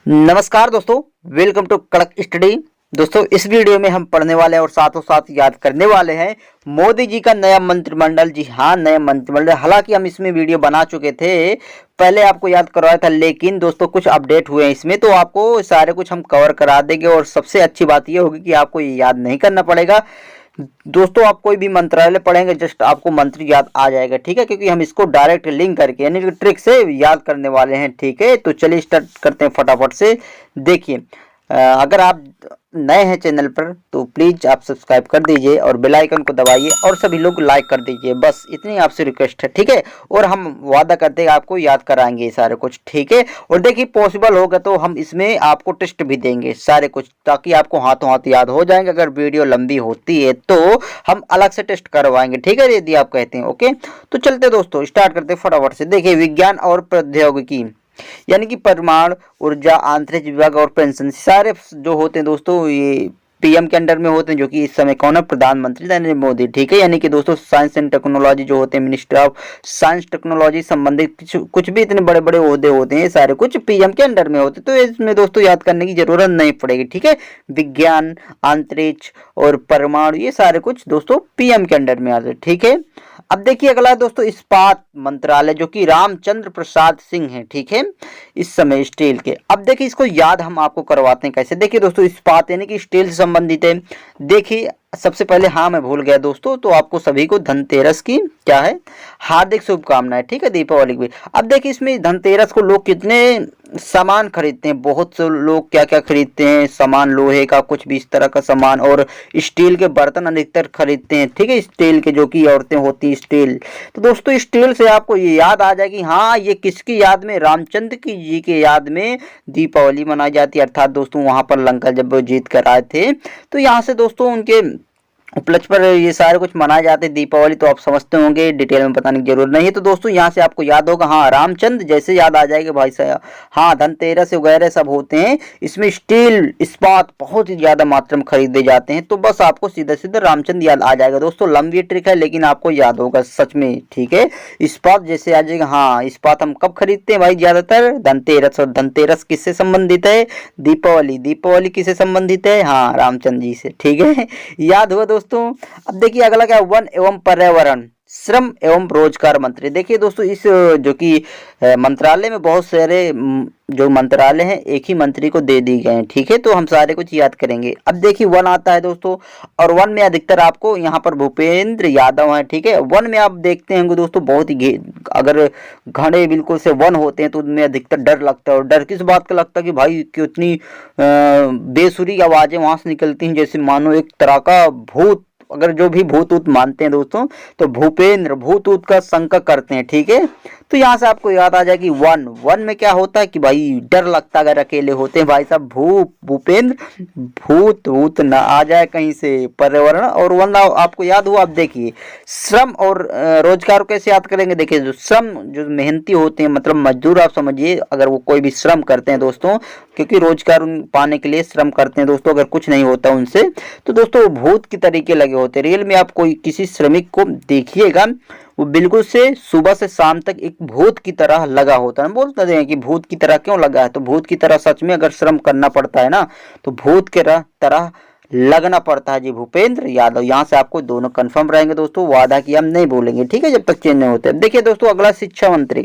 नमस्कार दोस्तों, welcome to कड़क स्टडी। दोस्तों, इस वीडियो में हम पढ़ने वाले हैं और साथों साथ याद करने वाले हैं मोदी जी का नया मंत्रिमंडल। जी हाँ, नया मंत्रिमंडल। हालांकि हम इसमें वीडियो बना चुके थे, पहले आपको याद करवाया था, लेकिन दोस्तों कुछ अपडेट हुए हैं इसमें, तो आपको सारे कुछ हम कवर करा देंगे। और सबसे अच्छी बात यह होगी कि आपको ये याद नहीं करना पड़ेगा। दोस्तों, आप कोई भी मंत्रालय पढ़ेंगे, जस्ट आपको मंत्री याद आ जाएगा, ठीक है, क्योंकि हम इसको डायरेक्ट लिंक करके यानी कि ट्रिक से याद करने वाले हैं, ठीक है। तो चलिए स्टार्ट करते हैं फटाफट से। देखिए, अगर आप नए हैं चैनल पर तो प्लीज आप सब्सक्राइब कर दीजिए और बेल आइकन को दबाइए और सभी लोग लाइक कर दीजिए, बस इतनी आपसे रिक्वेस्ट है, ठीक है। और हम वादा करते हैं आपको याद कराएंगे ये सारे कुछ, ठीक है। और देखिए, पॉसिबल होगा तो हम इसमें आपको टेस्ट भी देंगे सारे कुछ, ताकि आपको हाथों हाथ याद हो जाएंगे। अगर वीडियो लंबी होती है तो हम अलग से टेस्ट करवाएंगे, ठीक है, यदि आप कहते हैं। ओके, तो चलते दोस्तों, स्टार्ट करते फटाफट से। देखिए, विज्ञान और प्रौद्योगिकी यानी कि परमाणु ऊर्जा, अंतरिक्ष विभाग और पेंशन, सारे जो होते हैं दोस्तों ये पीएम के अंडर में होते हैं, जो कि इस समय कौन है? प्रधानमंत्री नरेंद्र मोदी, ठीक है। यानी कि दोस्तों साइंस एंड टेक्नोलॉजी जो होते हैं, मिनिस्टर ऑफ साइंस टेक्नोलॉजी संबंधित कुछ भी इतने बड़े बड़े ओहदे होते हैं, सारे कुछ पीएम के अंडर में होते हैं, तो इसमें दोस्तों याद करने की जरूरत नहीं पड़ेगी, ठीक है। विज्ञान, अंतरिक्ष और परमाणु, ये सारे कुछ दोस्तों पीएम के अंडर में आते हैं, ठीक है। अब देखिए, अगला है दोस्तों इस्पात मंत्रालय, जो कि रामचंद्र प्रसाद सिंह है, ठीक है, इस समय स्टील के। अब देखिए, इसको याद हम आपको करवाते हैं कैसे। देखिए दोस्तों, इस्पात यानी कि स्टील से संबंधित है। देखिए, सबसे पहले हाँ मैं भूल गया दोस्तों, तो आपको सभी को धनतेरस की क्या है, हार्दिक शुभकामनाएं, ठीक है, दीपावली की भी। अब देखिए, इसमें धनतेरस को लोग कितने सामान खरीदते हैं, बहुत से लोग क्या क्या खरीदते हैं सामान, लोहे का कुछ भी इस तरह का सामान, और स्टील के बर्तन अधिकतर खरीदते हैं, ठीक है, स्टील के, जो कि औरतें होती हैं स्टील। तो दोस्तों, स्टील से आपको ये याद आ जाएगी, हाँ ये किसकी याद में? रामचंद्र की जी के याद में दीपावली मनाई जाती है। अर्थात दोस्तों, वहां पर लंका जब वो जीत कर आए थे, तो यहाँ से दोस्तों उनके उपलक्ष्य पर ये सारे कुछ मनाए जाते हैं दीपावली, तो आप समझते होंगे, डिटेल में बताने की जरूरत नहीं है। तो दोस्तों, यहाँ से आपको याद होगा, हाँ रामचंद्र जैसे याद आ जाएगा भाई साहब, हाँ धनतेरस वगैरह सब होते हैं, इसमें स्टील इस्पात बहुत ही ज्यादा मात्रा में खरीदे जाते हैं, तो बस आपको सीधा सीधा रामचंद्र याद आ जाएगा। दोस्तों, लंबी ट्रिक है लेकिन आपको याद होगा सच में, ठीक है। इस्पात जैसे आ जाएगा, हाँ इस्पात हम कब खरीदते हैं भाई? ज्यादातर धनतेरस। और धनतेरस किससे संबंधित है? दीपावली। दीपावली किससे संबंधित है? हाँ रामचंद्र जी से, ठीक है, याद हुआ दोस्तों। अब देखिए, अगला क्या है? वन एवं पर्यावरण, श्रम एवं रोजगार मंत्री। देखिए दोस्तों, इस जो कि मंत्रालय में बहुत सारे जो मंत्रालय हैं एक ही मंत्री को दे दी गए हैं, ठीक है, तो हम सारे कुछ याद करेंगे। अब देखिए, वन आता है दोस्तों, और वन में अधिकतर आपको यहाँ पर भूपेंद्र यादव है, ठीक है। वन में आप देखते होंगे दोस्तों, बहुत ही अगर घने बिल्कुल से वन होते हैं तो उनमें अधिकतर डर लगता है। और डर किस बात का लगता है कि भाई कितनी बेसुरी आवाजें वहां से निकलती हैं, जैसे मानो एक तरह का भूत, अगर जो भी भूत ऊत मानते हैं दोस्तों, तो भूपेंद्र भूत ऊत का शंका करते हैं, ठीक है। तो यहाँ से आपको याद आ जाएगी वन। वन में क्या होता है कि भाई डर लगता है अगर अकेले होते हैं भाई साहब, भूपेंद्र भूत ऊत ना आ जाए कहीं से। पर्यावरण और वन आपको याद हुआ। अब देखिए, श्रम और रोजगार कैसे याद करेंगे? देखिए, जो श्रम, जो मेहनती होते हैं, मतलब मजदूर आप समझिए, अगर वो कोई भी श्रम करते हैं दोस्तों, क्योंकि रोजगार पाने के लिए श्रम करते हैं दोस्तों, अगर कुछ नहीं होता उनसे, तो दोस्तों वो भूत की तरीके लगे होते हैं। रियल में आप कोई किसी श्रमिक को देखिएगा, वो बिल्कुल से सुबह से शाम तक एक भूत की तरह लगा होता है। हम बोलते हैं कि भूत की तरह क्यों लगा है, तो भूत की तरह सच में अगर श्रम करना पड़ता है ना, तो भूत के तरह लगना पड़ता है जी, भूपेंद्र यादव। यहाँ से आपको दोनों कंफर्म रहेंगे दोस्तों, वादा किया हम नहीं भूलेंगे, ठीक है, जब तक चेंज नहीं होते। देखिए दोस्तों, अगला शिक्षा मंत्री,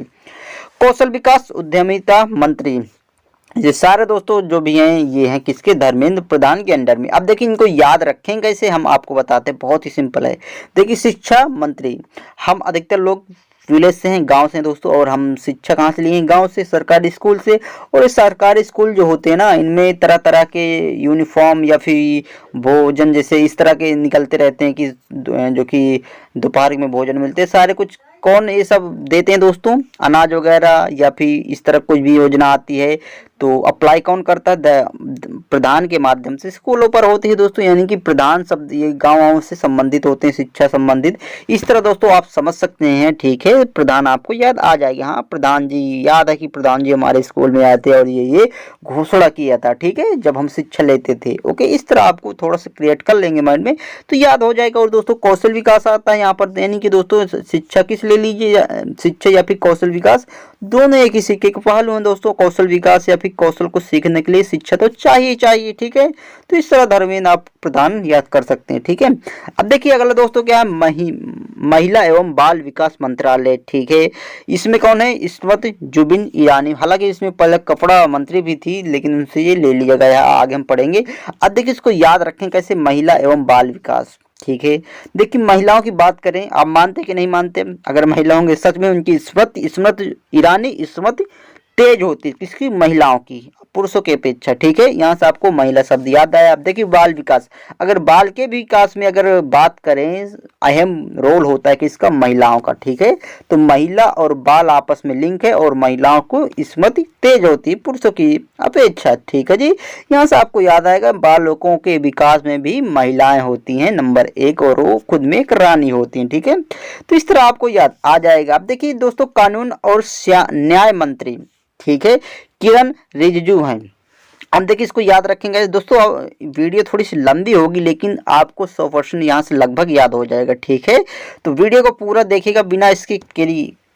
कौशल विकास उद्यमिता मंत्री। ये सारे दोस्तों जो भी हैं ये हैं किसके? धर्मेंद्र प्रधान के अंडर में। अब देखिए, इनको याद रखेंगे कैसे, हम आपको बताते हैं, बहुत ही सिंपल है। देखिए, शिक्षा मंत्री, हम अधिकतर लोग विलेज से हैं, गांव से हैं दोस्तों, और हम शिक्षा कहाँ से लिए हैं? गांव से, सरकारी स्कूल से। और ये सरकारी स्कूल जो होते हैं ना, इनमें तरह तरह के यूनिफॉर्म या फिर भोजन जैसे इस तरह के निकलते रहते हैं, कि जो कि दोपहर में भोजन मिलते हैं, सारे कुछ कौन ये सब देते हैं दोस्तों? अनाज वगैरह या फिर इस तरह कुछ भी योजना आती है तो अप्लाई कौन करता है? प्रधान के माध्यम से स्कूलों पर होती है दोस्तों, यानी कि प्रधान शब्द ये गाँव से संबंधित होते हैं, शिक्षा संबंधित। इस तरह दोस्तों आप समझ सकते हैं, ठीक है, प्रधान आपको याद आ जाएगा। हाँ, प्रधान जी याद है कि प्रधान जी हमारे स्कूल में आए थे और ये घोषणा किया था, ठीक है, जब हम शिक्षा लेते थे। ओके, इस तरह आपको थोड़ा सा क्रिएट कर लेंगे माइंड में, तो याद हो जाएगा। और दोस्तों, कौशल विकास आता है यहाँ पर, यानी कि दोस्तों शिक्षा किस ले लीजिए, शिक्षा या फिर कौशल विकास, दोनों एक ही सिक्के के पहलू हैं दोस्तों। कौशल विकास या फिर कौशल को सीखने के लिए शिक्षा तो चाहिए चाहिए, ठीक है। तो इस तरह धर्मेंद्र आप प्रधान याद कर सकते हैं, ठीक है। अब देखिए अगला दोस्तों क्या है, महिला एवं बाल विकास मंत्रालय, ठीक है। इसमें कौन है, स्मृति जुबिन ईरानी। हालांकि इसमें पहले कपड़ा मंत्री भी थी लेकिन उनसे ये ले लिया गया, आगे हम पढ़ेंगे। अब देखिए इसको याद रखें कैसे, महिला एवं बाल विकास, ठीक है। देखिए महिलाओं की बात करें, आप मानते कि नहीं मानते, अगर महिला होंगे सच में उनकी स्मृति ईरानी स्मृति तेज होती, किसकी, महिलाओं की, पुरुषों के अपेक्षा, ठीक है। यहाँ से आपको महिला शब्द याद आया। अब देखिए बाल विकास, अगर बाल के विकास में अगर बात करें, अहम रोल होता है किसका, महिलाओं का, ठीक है। तो महिला और बाल आपस में लिंक है और महिलाओं को स्मृति तेज होती है पुरुषों की अपेक्षा, ठीक है जी। यहाँ से आपको याद आएगा बालकों के विकास में भी महिलाएं होती हैं नंबर 1 और वो खुद में एक रानी होती हैं, ठीक है। तो इस तरह आपको याद आ जाएगा। अब देखिए दोस्तों कानून और न्याय मंत्री, ठीक है, किरण रिजिजू हैं। अब देखिए इसको याद रखेंगे दोस्तों, वीडियो थोड़ी सी लंबी होगी लेकिन आपको 100% यहाँ से लगभग याद हो जाएगा, ठीक है। तो वीडियो को पूरा देखिएगा बिना इसके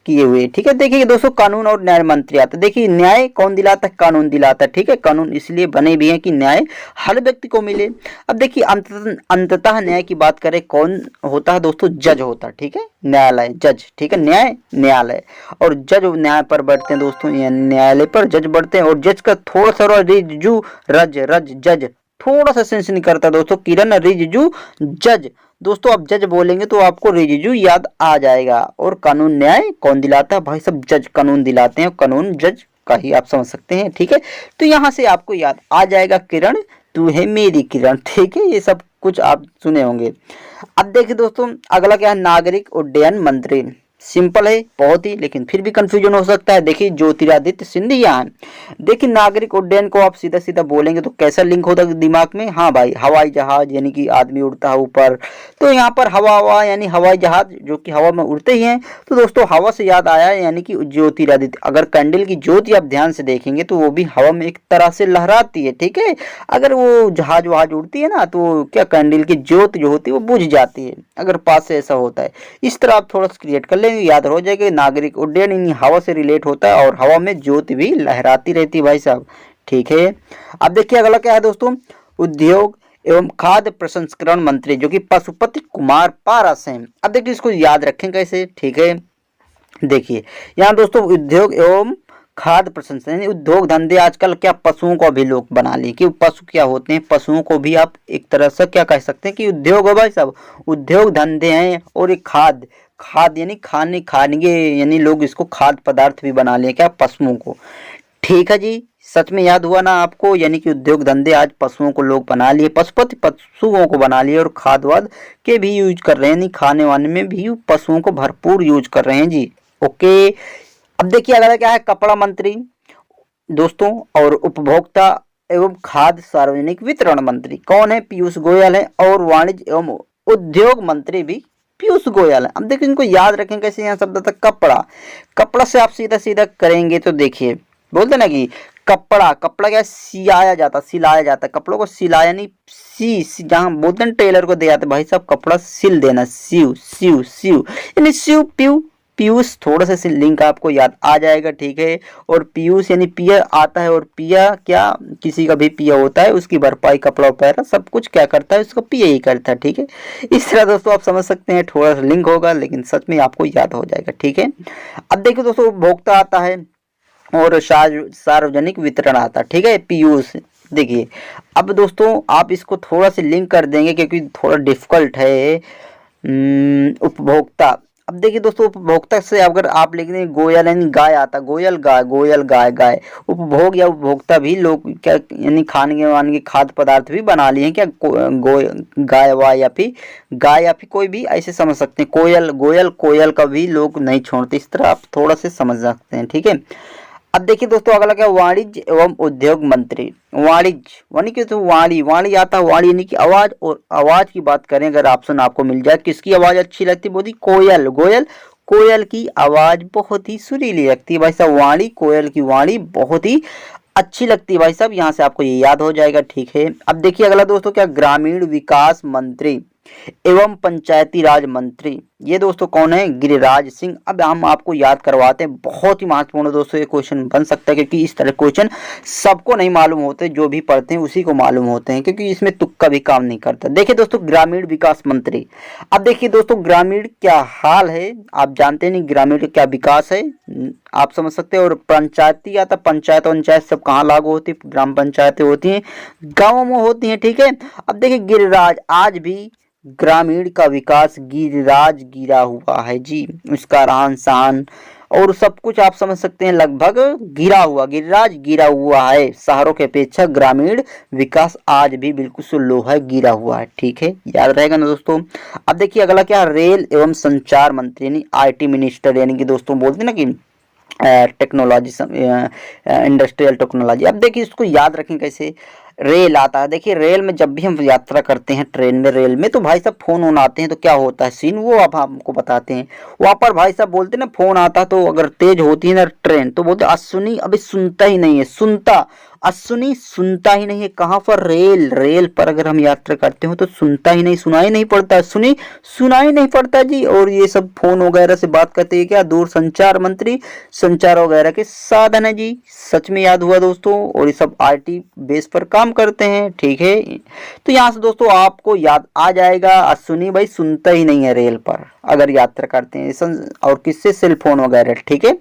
किए हुए, ठीक है। देखिए दोस्तों कानून और न्याय मंत्री आता है। देखिए न्याय कौन दिलाता है, कानून दिलाता है, ठीक है। कानून इसलिए बने भी हैं कि न्याय हर व्यक्ति को मिले। अब देखिए अंततः न्याय की बात करें, कौन होता है दोस्तों, जज होता है, ठीक है, न्यायालय, जज, ठीक है, न्याय न्यायालय। और जज न्याय पर बैठते हैं दोस्तों, न्यायालय पर जज बैठते हैं। और जज का थोड़ा सा रिजजू जज थोड़ा सा सेंस नहीं करता दोस्तों, किरण रिजिजू जज। दोस्तों आप जज बोलेंगे तो आपको रिजिजू याद आ जाएगा। और कानून न्याय कौन दिलाता है, भाई सब जज कानून दिलाते हैं, कानून जज का ही आप समझ सकते हैं, ठीक है। तो यहाँ से आपको याद आ जाएगा किरण तू है मेरी किरण, ठीक है। ये सब कुछ आप सुने होंगे। अब देखिए दोस्तों अगला क्या है, नागरिक उड्डयन मंत्री। सिंपल है बहुत ही, लेकिन फिर भी कंफ्यूजन हो सकता है। देखिए ज्योतिरादित्य सिंधिया हैं। देखिए नागरिक उड्डयन को आप सीधा सीधा बोलेंगे तो कैसा लिंक होता है दिमाग में, हाँ भाई हवाई जहाज, यानी कि आदमी उड़ता है ऊपर, तो यहाँ पर हवा यानी हवाई जहाज जो कि हवा में उड़ते ही हैं। तो दोस्तों हवा से याद आया, यानी कि ज्योतिरादित्य। अगर कैंडल की ज्योति आप ध्यान से देखेंगे तो वो भी हवा में एक तरह से लहराती है, ठीक है। अगर वो जहाज वहाज उड़ती है ना तो क्या कैंडल की ज्योति जो होती है वो बुझ जाती है, अगर पास से ऐसा होता है। इस तरह आप थोड़ा सा क्रिएट कर लेंगे, याद हो जाएगा। नागरिक उड्डयन इन हवा से रिलेट होता है और हवा में ज्योति भी लहराती रहती है भाई साहब, ठीक है। अब देखिए अगला क्या है दोस्तों, उद्योग एवं खाद्य प्रसंस्करण मंत्री, जो कि पशुपति कुमार पारस हैं। अब देखिए इसको याद रखें कैसे, ठीक है। देखिए यहाँ दोस्तों उद्योग एवं खाद्य प्रसंस्करण यानी उद्योग धंधे, आजकल क्या पशुओं को भी लोग बना लिए कि पशु क्या होते हैं, पशुओं को भी आप एक तरह से क्या कह सकते हैं कि उद्योग है भाई साहब, उद्योग धंधे हैं। और एक खाद यानी खाने यानी लोग इसको खाद्य पदार्थ भी बना लिए क्या, पशुओं को, ठीक है जी। सच में याद हुआ ना आपको, यानी कि उद्योग धंधे आज पशुओं को लोग बना लिए, पशुपति पशुओं को बना लिए और खाद वाद के भी यूज कर रहे हैं, यानी खाने वाने में भी पशुओं को भरपूर यूज कर रहे हैं जी, ओके। अब देखिए अगला क्या है, कपड़ा मंत्री दोस्तों और उपभोक्ता एवं खाद्य सार्वजनिक वितरण मंत्री कौन है, पीयूष गोयल है। और वाणिज्य एवं उद्योग मंत्री भी पीयूष गोयल है। अब देखिए इनको याद रखें कैसे, यहाँ शब्द था कपड़ा से आप सीधा सीधा करेंगे तो देखिए बोलते ना कि कपड़ा क्या सिलाया जाता, कपड़ों को सिलाया नहीं, सी जहाँ बोलते हैं टेलर को दे जाते भाई साहब कपड़ा सिल देना, सिव यानी सिव पीयूष, थोड़ा सा लिंक आपको याद आ जाएगा, ठीक है। और पीयूष यानी पिया आता है, और पिया क्या किसी का भी पिया होता है, उसकी भरपाई कपड़ा वगैरह सब कुछ क्या करता है, उसको पिया ही करता है, ठीक है। इस तरह दोस्तों आप समझ सकते हैं, थोड़ा सा लिंक होगा लेकिन सच में आपको याद हो जाएगा, ठीक है। अब देखिए दोस्तों उपभोक्ता आता है और सार्वजनिक वितरण आता है, ठीक है, पीयूष। देखिए अब दोस्तों आप इसको थोड़ा सा लिंक कर देंगे क्योंकि थोड़ा डिफिकल्ट है। उपभोक्ता, अब देखिए दोस्तों उपभोक्ता से अगर आप लिख दें गोयल यानी गाय आता, गोयल गाय। उपभोग या उपभोक्ता भी लोग क्या यानी खाने वाने के खाद्य पदार्थ भी बना लिए हैं क्या, गाय या फिर कोई भी ऐसे समझ सकते हैं। कोयल का भी लोग नहीं छोड़ते, इस तरह आप थोड़ा से समझ सकते हैं, ठीक है। अब देखिए दोस्तों अगला क्या, वाणिज्य एवं उद्योग मंत्री। वाणी आता है, वाणी यानी कि आवाज। और आवाज की बात करें अगर ऑप्शन आपको मिल जाए किसकी आवाज अच्छी लगती है, बोली कोयल की आवाज बहुत ही सुरीली लगती है भाई साहब, वाणी कोयल की वाणी बहुत ही अच्छी लगती है भाई साहब, यहाँ से आपको ये याद हो जाएगा, ठीक है। अब देखिए अगला दोस्तों क्या, ग्रामीण विकास मंत्री, एवं पंचायती राज मंत्री। ये दोस्तों कौन है? गिरिराज सिंह। अब हम आपको याद करवाते हैं, बहुत ही महत्वपूर्ण है दोस्तों, ये क्वेश्चन बन सकता है क्योंकि इस तरह क्वेश्चन सबको नहीं मालूम होते, जो भी पढ़ते हैं उसी को मालूम होते हैं, क्योंकि इसमें तुक्का भी काम नहीं करता। देखिए दोस्तों, ग्रामीण विकास मंत्री। अब देखिए दोस्तों, ग्रामीण क्या हाल है, आप जानते नहीं ग्रामीण का क्या विकास है, आप समझ सकते हैं। और पंचायती आता, पंचायत पंचायत सब कहाँ लागू होती? ग्राम पंचायतें होती हैं, गाँवों में होती हैं, ठीक है। अब देखिए गिरिराज, आज भी ग्रामीण का विकास गिरिराज गिरा हुआ है जी, उसका रहन सहन और सब कुछ आप समझ सकते हैं, लगभग गिरा हुआ, गिरिराज गिरा हुआ है। शहरों के अपेक्षा ग्रामीण विकास आज भी बिल्कुल स्लो है, गिरा हुआ है, ठीक है, याद रहेगा ना दोस्तों। अब देखिए अगला क्या, रेल एवं संचार मंत्री यानी IT मिनिस्टर, यानी कि दोस्तों बोलते हैं ना कि टेक्नोलॉजी, इंडस्ट्रियल टेक्नोलॉजी। अब देखिए इसको याद रखें कैसे, रेल आता है। देखिए रेल में जब भी हम यात्रा करते हैं, ट्रेन में, रेल में, तो भाई साहब फोन ऑन आते हैं, तो क्या होता है सीन, वो अब हमको बताते हैं। वहाँ पर भाई साहब बोलते हैं ना, फोन आता है तो अगर तेज होती है ना ट्रेन, तो बोलते अश्विनी अभी सुनता ही नहीं है, सुनता, अश्विनी सुनता ही नहीं है। कहाँ पर? रेल, रेल पर अगर हम यात्रा करते हो तो सुनता ही नहीं, सुनाई नहीं पड़ता, सुनी सुनाई नहीं पड़ता जी। और ये सब फोन वगैरह से बात करते हैं, क्या दूर संचार मंत्री, संचार वगैरह के साधन है जी, सच में याद हुआ दोस्तों। और ये सब IT बेस पर काम करते हैं, ठीक है। तो यहाँ से दोस्तों आपको याद आ जाएगा, अश्विनी भाई सुनता ही नहीं है रेल पर अगर यात्रा करते हैं, और किससे? सेल फोन वगैरह, ठीक है।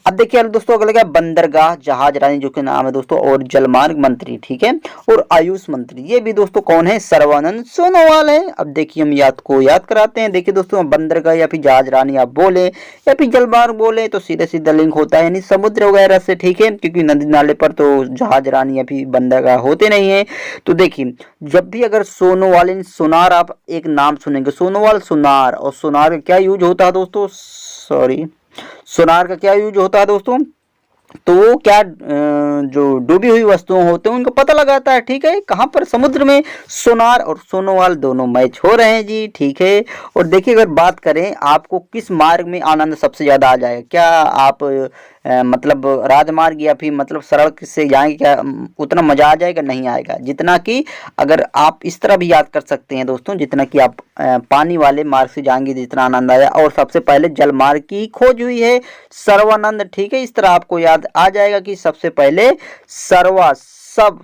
अब देखिए दोस्तों अगला क्या, बंदरगाह, जहाज रानी जो कि नाम है दोस्तों, और जलमार्ग मंत्री, ठीक है, और आयुष मंत्री। ये भी दोस्तों कौन है? सर्बानंद सोनोवाल है। अब देखिए हम याद कराते हैं। देखिए दोस्तों, बंदरगाह या फिर जहाज रानी आप बोले या फिर जलमार्ग बोले तो सीधा सीधा लिंक होता है, यानी समुद्र वगैरह से, ठीक है, क्योंकि नदी नाले पर तो जहाज रानी या फिर बंदरगाह होते नहीं है। तो देखिए जब भी अगर सोनोवाल यानी सोनार, आप एक नाम सुनेंगे सोनोवाल, सोनार, और सोनार का क्या यूज होता है दोस्तों, सॉरी, सोनार का क्या यूज होता है दोस्तों, तो वो क्या जो डूबी हुई वस्तुएं होते हैं उनको पता लगाता है, ठीक है। कहाँ पर? समुद्र में। सोनार और सोनोवाल दोनों मैच हो रहे हैं जी, ठीक है। और देखिए अगर बात करें, आपको किस मार्ग में आनंद सबसे ज्यादा आ जाएगा? क्या आप मतलब राजमार्ग या फिर मतलब सड़क से जाएंगे, क्या उतना मजा आ जाएगा? नहीं आएगा जितना कि, अगर आप इस तरह भी याद कर सकते हैं दोस्तों, जितना कि आप पानी वाले मार्ग से जाएंगे जितना आनंद आया। और सबसे पहले जल मार्ग की खोज हुई है, सर्वानंद, ठीक है। इस तरह आपको याद आ जाएगा कि सबसे पहले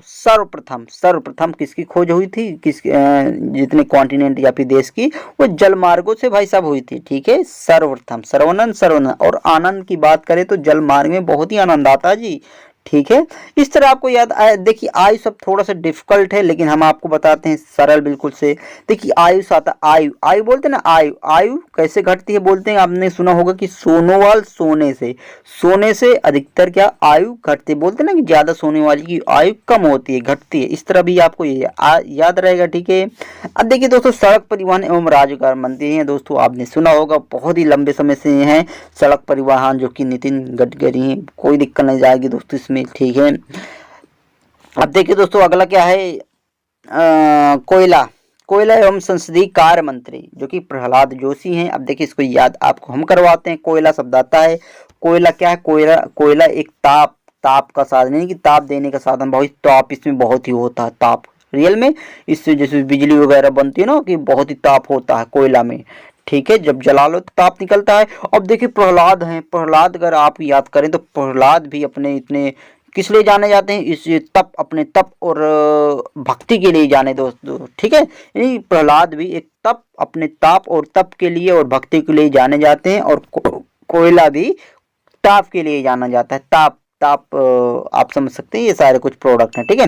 सर्वप्रथम किसकी खोज हुई थी, जितने कॉन्टिनेंट या फिर देश की, वो जल मार्गों से भाई साहब हुई थी, ठीक है। सर्वप्रथम, सर्वानंद। और आनंद की बात करें तो जल मार्ग में बहुत ही आनंद आता है जी, ठीक है। इस तरह आपको याद आया। देखिए आयु सब थोड़ा सा डिफिकल्ट है, लेकिन हम आपको बताते हैं सरल बिल्कुल से। देखिए आयुष आता, आयु बोलते हैं ना, आयु कैसे घटती है? बोलते हैं, आपने सुना होगा कि सोनोवाल, सोने से अधिकतर क्या आयु घटती है, बोलते हैं ना कि ज्यादा सोने वाली की आयु कम होती है, घटती है। इस तरह भी आपको ये याद रहेगा, ठीक है। अब देखिए दोस्तों, सड़क परिवहन एवं राजमार्ग मंत्री हैं दोस्तों, आपने सुना होगा, बहुत ही लंबे समय से हैं सड़क परिवहन, जो कि नितिन गडकरी हैं। कोई दिक्कत नहीं जाएगी दोस्तों इसमें, ठीक है। अब देखिए दोस्तों अगला क्या है, कोयला एवं संसदीय कार्य मंत्री, जो कि प्रहलाद जोशी हैं। अब देखिए इसको याद आपको हम करवाते हैं। कोयला शब्द आता है, कोयला क्या है? कोयला एक ताप का साधन है, कि ताप देने का साधन, बहुत ताप इसमें बहुत ही होता है, ताप रियल में, इससे जैसे बिजली वगैरह बनती है ना, कि बहुत ही ताप होता है कोयला में, ठीक है। जब जला लो तो ताप निकलता है। अब देखिए प्रहलाद हैं, प्रहलाद अगर आप याद करें तो प्रहलाद भी अपने इतने किस लिए जाने जाते हैं? इस अपने तप और भक्ति के लिए जाने दोस्तों, ठीक है। यानी प्रहलाद भी एक अपने ताप और तप के लिए और भक्ति के लिए जाने जाते हैं। और कोयला भी ताप के लिए जाना जाता है, ताप आप समझ सकते हैं, ये सारे कुछ प्रोडक्ट हैं, ठीक है।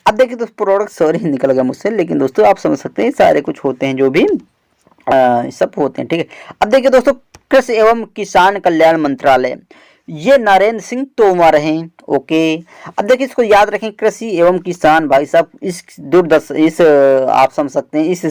अब देखिए दोस्तों, प्रोडक्ट सॉरी निकल गया मुझसे, लेकिन दोस्तों आप समझ सकते हैं सारे कुछ होते हैं, जो भी सब होते हैं, ठीक है। अब देखिए दोस्तों, कृषि एवं किसान कल्याण मंत्रालय, ये नरेंद्र सिंह तोमर हैं, ओके। अब देखिए इसको याद रखें, कृषि एवं किसान, भाई साहब इस आप समझ सकते हैं, इस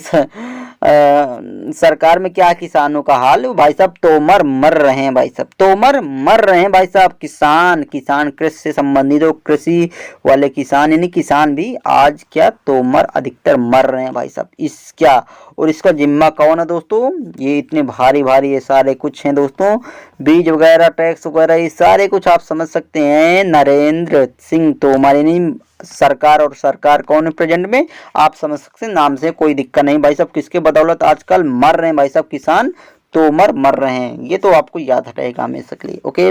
सरकार में क्या किसानों का हाल, भाई साहब तोमर मर रहे हैं, भाई साहब तोमर मर रहे हैं, भाई साहब। किसान कृषि से संबंधित हो, कृषि वाले किसान, यानी किसान भी आज क्या तोमर अधिकतर मर रहे हैं, भाई साहब। इस क्या, और इसका जिम्मा कौन है दोस्तों? ये इतने भारी भारी ये सारे कुछ हैं दोस्तों, बीज वगैरह टैक्स वगैरह ये सारे कुछ आप समझ सकते हैं नरेंद्र सिंह तोमर, यानी सरकार। और सरकार कौन है प्रेजेंट में आप समझ सकते हैं, नाम से कोई दिक्कत नहीं भाई साहब। किसके बदौलत आजकल मर रहे हैं भाई साहब किसान? तोमर मर रहे हैं, ये तो आपको याद रहेगा हमेशा के लिए। ओके,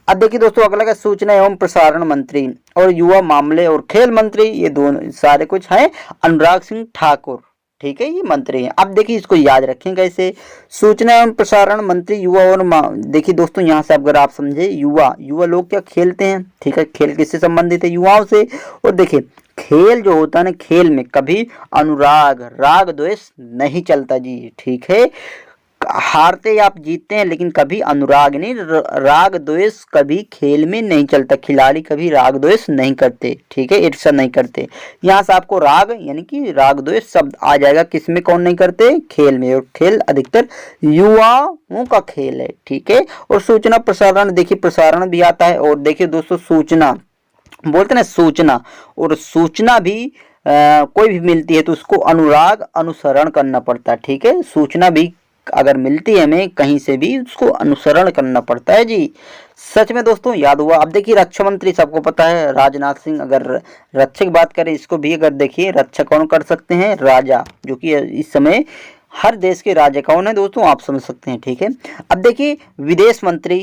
अब देखिए दोस्तों अगला है सूचना एवं प्रसारण मंत्री और युवा मामले और खेल मंत्री, ये दोनों सारे कुछ हैं अनुराग सिंह ठाकुर, ठीक है, ये मंत्री हैं। अब देखिए इसको याद रखें कैसे, सूचना एवं प्रसारण मंत्री युवा और देखिए दोस्तों यहाँ से अगर आप समझे युवा लोग क्या खेलते हैं, ठीक है, खेल किससे संबंधित है? युवाओं से। और देखिए खेल जो होता है ना, खेल में कभी अनुराग राग द्वेष नहीं चलता जी, ठीक है। हारते या आप जीतते हैं लेकिन कभी अनुराग नहीं, राग द्वेष कभी खेल में नहीं चलता, खिलाड़ी कभी राग द्वेष नहीं करते, ठीक है, ईर्ष्या नहीं करते। यहाँ से आपको राग यानी कि राग द्वेष शब्द आ जाएगा, किसमें कौन नहीं करते? खेल में, और खेल अधिकतर युवाओं का खेल है, ठीक है। और सूचना प्रसारण, देखिए प्रसारण भी आता है। और देखिए दोस्तों सूचना बोलते ना, सूचना, और सूचना भी कोई भी मिलती है तो उसको अनुराग अनुसरण करना पड़ता है, ठीक है। सूचना भी अगर मिलती है हमें कहीं से भी उसको अनुसरण करना पड़ता है जी, सच में दोस्तों याद हुआ। अब देखिए रक्षा मंत्री सबको पता है राजनाथ सिंह, अगर रक्षा की बात करें इसको भी अगर देखिए रक्षा कौन कर सकते हैं? राजा, जो कि इस समय हर देश के राजा कौन है दोस्तों आप समझ सकते हैं, ठीक है। अब देखिए विदेश मंत्री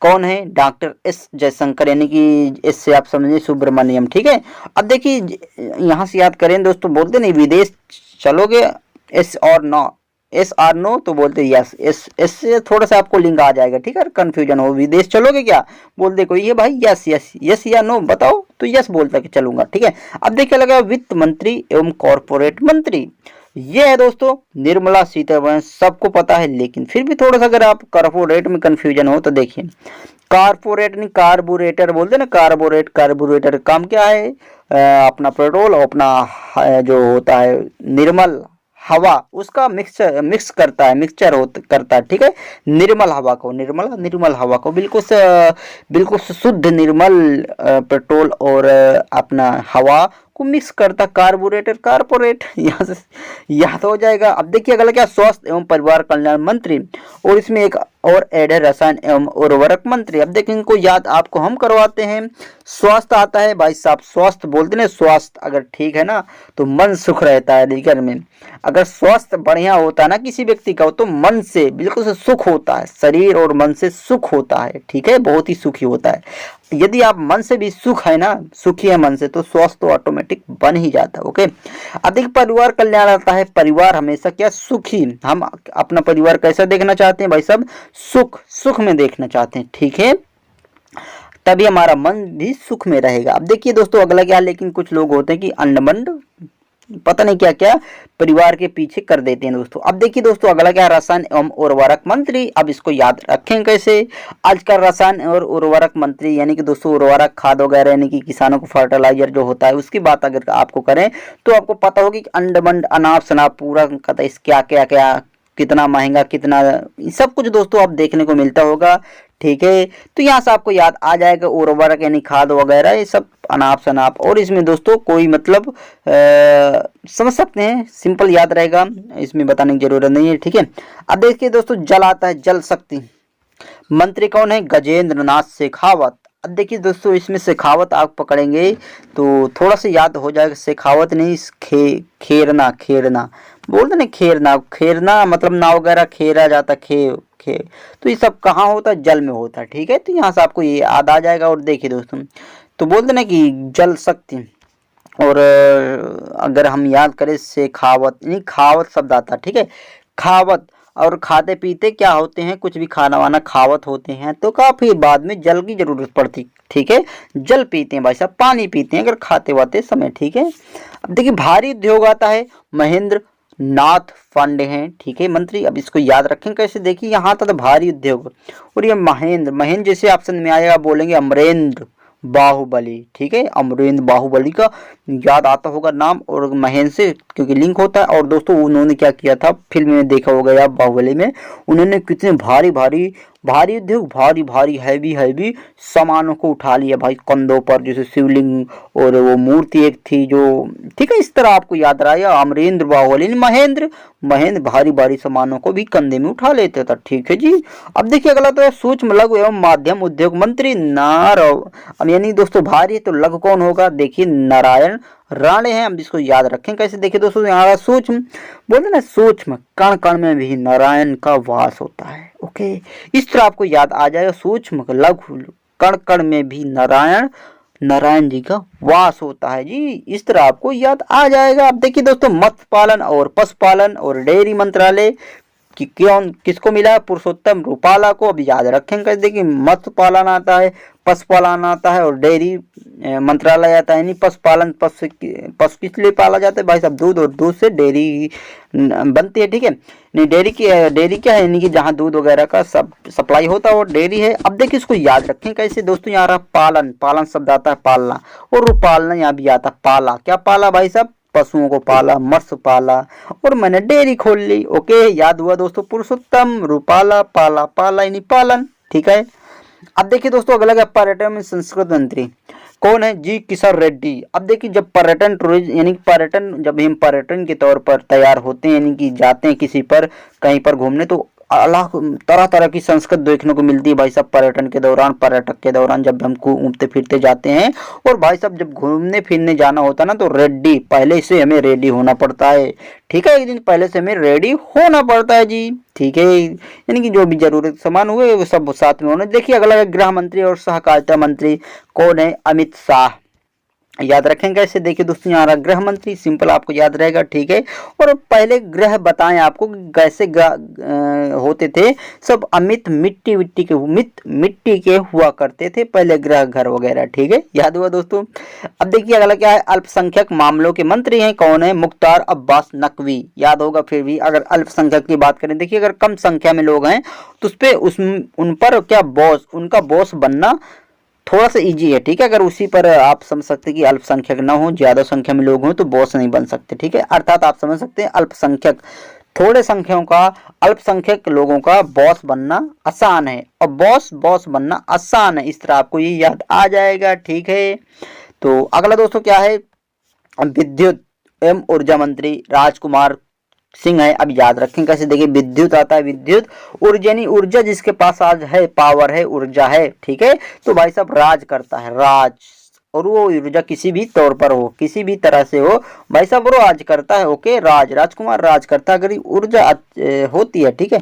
कौन है? डॉक्टर एस जयशंकर, यानी कि एस से आप समझिए सुब्रमण्यम, ठीक है। अब देखिए यहाँ से याद करें दोस्तों, बोलते नहीं विदेश चलोगे एस और नो, एस आर नो तो बोलते यस, एस से थोड़ा सा आपको लिंक आ जाएगा, ठीक है, कंफ्यूजन हो, विदेश चलोगे क्या बोलते कोई, ये भाई यस यस यस या नो बताओ तो यस बोलता कि चलूंगा, ठीक है। अब देखिए लगा वित्त मंत्री एवं कॉर्पोरेट मंत्री, ये है दोस्तों निर्मला सीतारमण, सबको पता है, लेकिन फिर भी थोड़ा सा अगर आप कॉर्पोरेट में कंफ्यूजन हो तो देखिए कॉर्पोरेट नहीं कार्बोरेटर बोलते ना, कार्बोरेटर काम क्या है? अपना पेट्रोल और अपना जो होता है निर्मल हवा उसका मिक्स करता है, करता है, ठीक है। निर्मल हवा को बिल्कुल शुद्ध निर्मल पेट्रोल और अपना हवा को मिक्स करता कार्बोरेटर, कारपोरेट, यहाँ से याद हो जाएगा। अब देखिए अगला क्या, स्वास्थ्य एवं परिवार कल्याण मंत्री, और इसमें एक और ऐड है रसायन एवं उर्वरक मंत्री। अब देखिए इनको याद आपको हम करवाते हैं। स्वास्थ्य आता है भाई साहब, स्वास्थ्य बोलते ना, स्वास्थ्य अगर ठीक है ना तो मन सुख रहता है जीवन में। अगर स्वास्थ्य बढ़िया होता है ना किसी व्यक्ति का तो मन से बिल्कुल से सुख होता है, शरीर और मन से सुख होता है, ठीक है, बहुत ही सुखी होता है। यदि आप मन से भी सुख है ना, सुखी है मन से, तो स्वास्थ्य तो ऑटोमेटिक बन ही जाता है। ओके, अधिक परिवार कल्याण आता है, परिवार हमेशा क्या सुखी, हम अपना परिवार कैसा देखना चाहते हैं भाई साहब, सुख में देखना चाहते हैं, ठीक है, तभी हमारा मन भी सुख में रहेगा। अब देखिए दोस्तों अगला क्या, लेकिन कुछ लोग होते हैं कि अंडमंड पता नहीं क्या क्या परिवार के पीछे कर देते हैं दोस्तों। अब देखिए दोस्तों अगला क्या, रसायन एवं उर्वरक मंत्री। अब इसको याद रखें कैसे, आज का रसायन और उर्वरक मंत्री यानी कि दोस्तों उर्वरक खाद वगैरह यानी कि किसानों को फर्टिलाइजर जो होता है उसकी बात अगर आपको करें तो आपको पता होगी कि अंडमंड अनाप शनाप पूरा क्या क्या क्या कितना महंगा, कितना सब कुछ दोस्तों आप देखने को मिलता होगा, ठीक है। तो यहाँ से आपको याद आ जाएगा उर्वरक यानी खाद वगैरह ये सब अनाप शनाप, और इसमें दोस्तों कोई मतलब समझ सकते हैं, सिंपल याद रहेगा, इसमें बताने की जरूरत नहीं है, ठीक है। अब देखिए दोस्तों जल आता है, जल शक्ति मंत्री कौन है, गजेंद्र नाथ शेखावत। अब देखिए दोस्तों इसमें शेखावत आप पकड़ेंगे तो थोड़ा सा याद हो जाएगा, शेखावत नहीं खेरना बोलते ना, खेरना मतलब नाव वगैरह खेरा जाता, तो ये सब कहाँ होता है, जल में होता है, ठीक है। तो यहाँ से आपको ये याद आ जाएगा। और देखिए दोस्तों तो बोलते ना कि जल शक्ति, और अगर हम याद करें शेखावत नहीं खावत शब्द आता है, ठीक है, खावत, और खाते पीते क्या होते हैं, कुछ भी खाना वाना खावत होते हैं, तो काफी बाद में जल की जरूरत पड़ती, ठीक है, जल पीते हैं भाई साहब, पानी पीते हैं अगर खाते वाते समय, ठीक है। अब देखिए भारी उद्योग आता है, महेंद्र नाथ पांडे हैं, ठीक है, मंत्री। अब इसको याद रखें कैसे, देखिए यहाँ था तो भारी उद्योग, और ये महेंद्र जैसे ऑप्शन में आएगा बोलेंगे अमरेंद्र बाहुबली, ठीक है, अमरेंद्र बाहुबली का याद आता होगा नाम, और महेंद्र से क्योंकि लिंक होता है। और दोस्तों उन्होंने क्या किया था, फिल्म में देखा होगा या बाहुबली में, उन्होंने कितने भारी भारी भारी उद्योग, भारी भारी हैवी हैवी सामानों को उठा लिया भाई कंधों पर, जैसे शिवलिंग और वो मूर्ति एक थी जो, ठीक है, इस तरह आपको याद रहा, या अमरेंद्र बाहुबली, महेंद्र महेंद्र भारी भारी सामानों को भी कंधे में उठा लेते था। ठीक है जी। अब देखिए अगला तो है सूक्ष्म लघु एवं माध्यम उद्योग मंत्री अब यानी दोस्तों भारी है तो लघु कौन होगा, देखिए नारायण राणे हैं। अब इसको याद रखें कैसे, देखिए दोस्तों यहाँ सूक्ष्म बोलते ना, सूक्ष्म कण कण में भी नारायण का वास होता है। ओके, इस तरह आपको याद आ जाएगा, सूक्ष्म लघु कण कण में भी नारायण जी का वास होता है जी। इस तरह आपको याद आ जाएगा। अब देखिए दोस्तों मत्स्य पालन और पशुपालन और डेयरी मंत्रालय कि कौन किसको मिला है, पुरुषोत्तम रूपाला को। अब याद रखेंगे, देखिए मत्स्य पालन आता है, पशुपालन आता है और डेयरी मंत्रालय आता है। नहीं पशुपालन, पशु किस लिए पाला जाता है भाई साहब, दूध, और दूध से डेयरी बनती है। ठीक है, नहीं डेयरी क्या है, यानी कि जहाँ दूध वगैरह का सब सप्लाई होता है वो डेयरी है। अब देखिए इसको याद रखें कैसे दोस्तों, यहाँ रहा पालन, पालन शब्द आता है पालना, और रूपालना यहाँ भी आता है पाला। क्या पाला भाई साहब, पशुओं को पाला, मत्स्य पाला, और मैंने डेयरी खोल ली। ओके, याद हुआ दोस्तों, पुरुषोत्तम रूपाला पाला, पाला यानी पालन। ठीक है। अब देखिए दोस्तों अगला है पर्यटन में संस्कृत मंत्री कौन है, जी किशन रेड्डी। अब देखिए जब पर्यटन टूरिज्म यानी पर्यटन, जब हम पर्यटन के तौर पर तैयार होते हैं, यानी कि जाते हैं किसी पर कहीं पर घूमने, तो अलग तरह तरह की संस्कृत देखने को मिलती है भाई साहब पर्यटन के दौरान, पर्यटक के दौरान जब हम घूमते फिरते जाते हैं। और भाई साहब जब घूमने फिरने जाना होता है ना, तो रेडी पहले से हमें रेडी होना पड़ता है। ठीक है, एक दिन पहले से हमें रेडी होना पड़ता है जी। ठीक है, यानी कि जो भी जरूरत सामान हुए वो सब साथ में होना। देखिए अगला है गृह मंत्री और सहकारिता मंत्री कौन है, अमित शाह। याद रखेंगे कैसे, देखिए दोस्तों यहाँ गृह मंत्री, सिंपल आपको याद रहेगा। ठीक है, और पहले ग्रह बताएं आपको कैसे होते थे सब, अमित मिट्टी के हुआ करते थे पहले ग्रह घर वगैरह। ठीक है, याद हुआ दोस्तों। अब देखिए अगला क्या है, अल्पसंख्यक मामलों के मंत्री हैं कौन है, मुख्तार अब्बास नकवी। याद होगा फिर भी, अगर अल्पसंख्यक की बात करें, देखिए अगर कम संख्या में लोग हैं तो उस पर उन पर क्या बॉस, उनका बॉस बनना थोड़ा सा इजी है। ठीक है, अगर उसी पर आप समझ सकते हैं कि अल्पसंख्यक ना हो, ज्यादा संख्या में लोग हों तो बॉस नहीं बन सकते। ठीक है, अर्थात आप समझ सकते हैं अल्पसंख्यक, थोड़े संख्याओं का, अल्पसंख्यक लोगों का बॉस बनना आसान है, और बॉस बनना आसान है। इस तरह आपको ये याद आ जाएगा। ठीक है, तो अगला दोस्तों क्या है, विद्युत एवं ऊर्जा मंत्री राजकुमार सिंह है। अब याद रखें कैसे, देखिए विद्युत आता है, विद्युत ऊर्जा यानी ऊर्जा जिसके पास आज है, पावर है, ऊर्जा है। ठीक है, तो भाई साहब राज करता है, राज, और वो ऊर्जा किसी भी तौर पर हो, किसी भी तरह से हो, भाई साहब वो राज करता है। ओके, राजकुमार राज करता है अगर ऊर्जा होती है। ठीक है,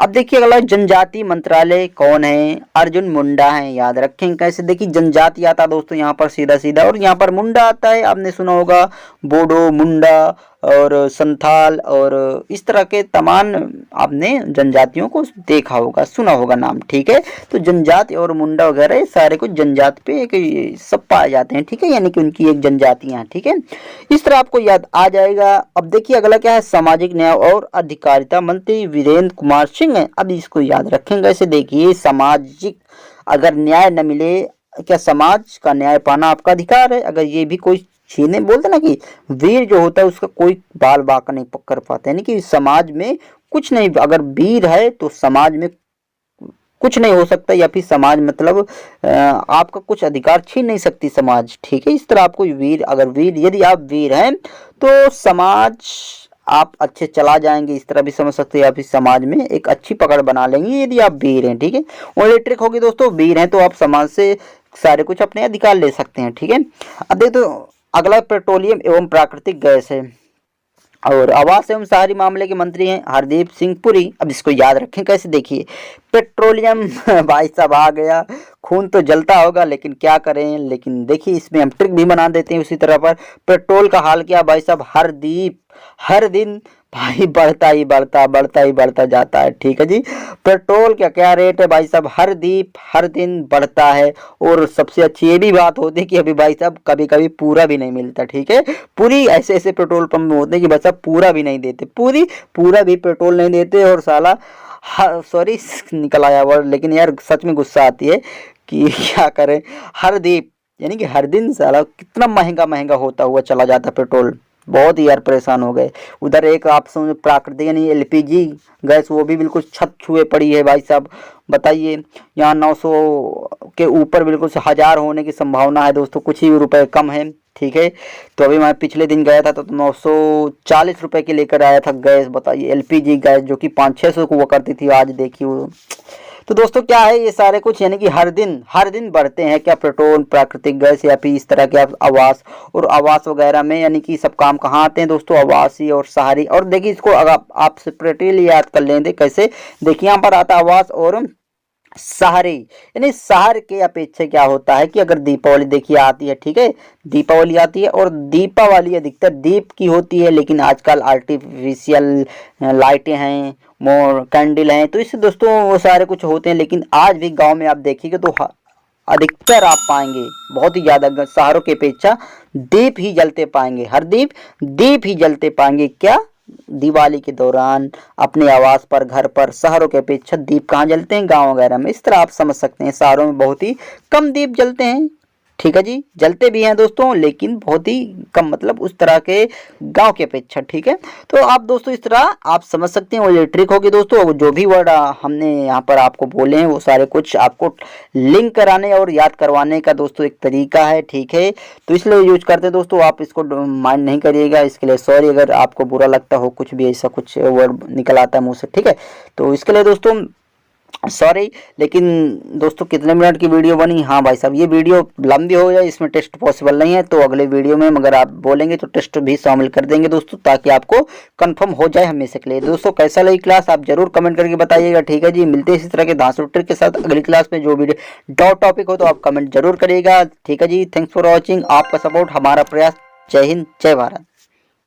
अब देखिए अगला जनजाति मंत्रालय कौन है, अर्जुन मुंडा है। याद रखें कैसे, देखिए जनजाति आता है दोस्तों यहाँ पर सीधा सीधा, और यहाँ पर मुंडा आता है, आपने सुना होगा बोडो, मुंडा और संथाल और इस तरह के तमाम आपने जनजातियों को देखा होगा, सुना होगा नाम। ठीक है, तो जनजाति और मुंडा वगैरह सारे कुछ जनजाति पे एक सब पाए जाते हैं। ठीक है, यानी कि उनकी एक जनजातियां। ठीक है, इस तरह आपको याद आ जाएगा। अब देखिए अगला क्या है, सामाजिक न्याय और अधिकारिता मंत्री वीरेंद्र कुमार सिंह है। अब इसको याद रखेंगे ऐसे, देखिए सामाजिक अगर न्याय न मिले, क्या समाज का न्याय पाना आपका अधिकार है, अगर ये भी कोई छीने, बोलते ना कि वीर जो होता है उसका कोई बाल बाका नहीं कर पाता, यानी कि समाज में कुछ नहीं, अगर वीर है तो समाज में कुछ नहीं हो सकता, या फिर समाज मतलब आपका कुछ अधिकार छीन नहीं सकती समाज। ठीक है, इस तरह आपको वीर, अगर वीर, यदि आप वीर हैं तो समाज आप अच्छे चला जाएंगे, इस तरह भी समझ सकते हैं, या फिर समाज में एक अच्छी पकड़ बना लेंगे यदि आप वीर हैं। ठीक है, ओनली ट्रिक होगी दोस्तों, वीर हैं तो आप समाज से सारे कुछ अपने अधिकार ले सकते हैं। ठीक है, अब देखो तो अगला पेट्रोलियम एवं प्राकृतिक गैस है और आवास एवं शहरी मामले के मंत्री हैं हरदीप सिंह पुरी। अब इसको याद रखें कैसे, देखिए पेट्रोलियम भाई साहब आ गया, खून तो जलता होगा लेकिन क्या करें, लेकिन देखिए इसमें हम ट्रिक भी बना देते हैं उसी तरह पर। पेट्रोल का हाल क्या भाई साहब, हर दिन भाई बढ़ता जाता है। ठीक है जी, पेट्रोल का क्या रेट है भाई साहब, हर दिन बढ़ता है। और सबसे अच्छी ये भी बात होती है कि अभी भाई साहब कभी कभी पूरा भी नहीं मिलता। ठीक है, पूरी ऐसे पेट्रोल पंप में होते हैं कि भाई साहब पूरा भी नहीं देते, पूरा भी पेट्रोल नहीं देते। और साला सॉरी निकल आया वर्ड, लेकिन यार सच में गुस्सा आती है कि क्या करें, हरदीप यानी कि हर दिन साला कितना महंगा होता हुआ चला जाता पेट्रोल। बहुत ही यार परेशान हो गए। उधर एक आप समझ प्राकृतिक यानी एलपीजी गैस वो भी बिल्कुल छत छुए पड़ी है भाई साहब। बताइए यहाँ 900 के ऊपर बिल्कुल से 1000 होने की संभावना है दोस्तों, कुछ ही रुपए कम है। ठीक है, तो अभी मैं पिछले दिन गया था तो 940 रुपए की लेकर आया था गैस। बताइए एलपीजी गैस जो कि 500-600 को हुआ करती थी, आज देखिए वो। तो दोस्तों क्या है ये सारे कुछ यानी कि हर दिन बढ़ते हैं क्या पेट्रोल, प्राकृतिक गैस या फिर इस तरह के आप आवास और आवास वगैरह में यानी कि सब काम कहाँ आते हैं दोस्तों, आवासीय और शहरी। और देखिए इसको अगर आप सेपरेटली याद कर लेंगे कैसे, देखिए यहाँ पर आता आवास और शहरी। यानी शहर के अपेक्षा क्या होता है कि अगर दीपावली देखिए आती है, ठीक है, दीपावली आती है और दीपावली अधिकतर दीप की होती है, लेकिन आजकल आर्टिफिशियल लाइटें हैं, मोर कैंडल हैं, तो इससे दोस्तों वो सारे कुछ होते हैं। लेकिन आज भी गांव में आप देखिएगा तो अधिकतर आप पाएंगे बहुत ही ज़्यादा शहरों की अपेक्षा दीप ही जलते पाएंगे, हर दीप ही जलते पाएंगे। क्या दिवाली के दौरान अपने आवास पर, घर पर, शहरों के अपेक्षा दीप कहाँ जलते हैं, गांव वगैरह में। इस तरह आप समझ सकते हैं शहरों में बहुत ही कम दीप जलते हैं। ठीक है जी, जलते भी हैं दोस्तों लेकिन बहुत ही कम, मतलब उस तरह के गांव की अपेक्षा। ठीक है, तो आप दोस्तों इस तरह आप समझ सकते हैं वो इलेक्ट्रिक होगी दोस्तों। जो भी वर्ड हमने यहाँ पर आपको बोले हैं वो सारे कुछ आपको लिंक कराने और याद करवाने का दोस्तों एक तरीका है। ठीक है, तो इसलिए यूज करते हैं दोस्तों, आप इसको माइंड नहीं करिएगा, इसके लिए सॉरी अगर आपको बुरा लगता हो, कुछ भी ऐसा कुछ वर्ड निकल आता है मुँह से। ठीक है, तो इसके लिए दोस्तों सॉरी। लेकिन दोस्तों कितने मिनट की वीडियो बनी, हाँ भाई साहब ये वीडियो लंबी हो जाए, इसमें टेस्ट पॉसिबल नहीं है, तो अगले वीडियो में मगर आप बोलेंगे तो टेस्ट भी शामिल कर देंगे दोस्तों, ताकि आपको कंफर्म हो जाए हमेशा के लिए। दोस्तों कैसा लगी क्लास आप जरूर कमेंट करके बताइएगा। ठीक है जी, मिलते हैं इसी तरह के धांसू ट्रिक के साथ अगली क्लास में। जो वीडियो डॉट टॉपिक हो तो आप कमेंट जरूर करिएगा। ठीक है जी, थैंक्स फॉर वॉचिंग, आपका सपोर्ट हमारा प्रयास। जय हिंद, जय भारत।